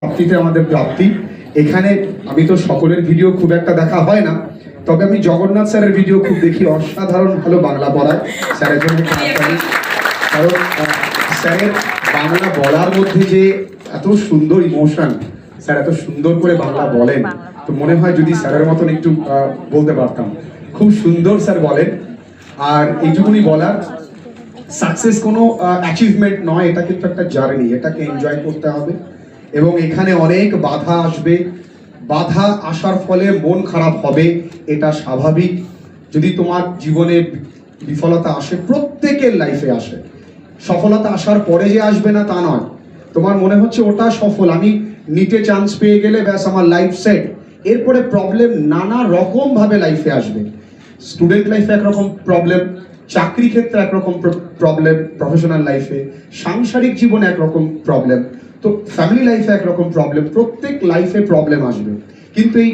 প্রাপ্তিতে আমাদের প্রাপ্তি। এখানে আমি তো সকলের ভিডিও খুব একটা দেখা হয় না, তবে আমি জগন্নাথ স্যারের ভিডিও খুব দেখি। অসাধারণ ভালো বাংলা পড়ায়, স্যারের জন্য কারণ স্যারের বাংলা বলার মধ্যে যে এত সুন্দর ইমোশন, স্যার এত সুন্দর করে বাংলা বলেন, তো মনে হয় যদি স্যারের মতন একটু বলতে পারতাম। খুব সুন্দর স্যার বলেন। আর এইটুকুনি বলার, সাকসেস কোনো অ্যাচিভমেন্ট নয়, এটা কিন্তু একটা জার্নি, এটাকে এনজয় করতে হবে। এবং এখানে অনেক বাধা আসবে, বাধা আসার ফলে মন খারাপ হবে, এটা স্বাভাবিক। যদি তোমার জীবনে বিফলতা আসে, প্রত্যেকের লাইফে আসে, সফলতা আসার পরে যে আসবে না তা নয়। তোমার মনে হচ্ছে ওটা সফল, আমি নিটে চান্স পেয়ে গেলে ব্যাস আমার লাইফ সেট। এরপরে প্রবলেম নানা রকম ভাবে লাইফে আসবে। স্টুডেন্ট লাইফে একরকম প্রবলেম, চাকরি ক্ষেত্রে একরকম প্রবলেম, প্রফেশনাল লাইফে, সাংসারিক জীবনে একরকম প্রবলেম, তো ফ্যামিলি লাইফে একরকম প্রবলেম, প্রত্যেক লাইফে প্রবলেম আসবে। কিন্তু এই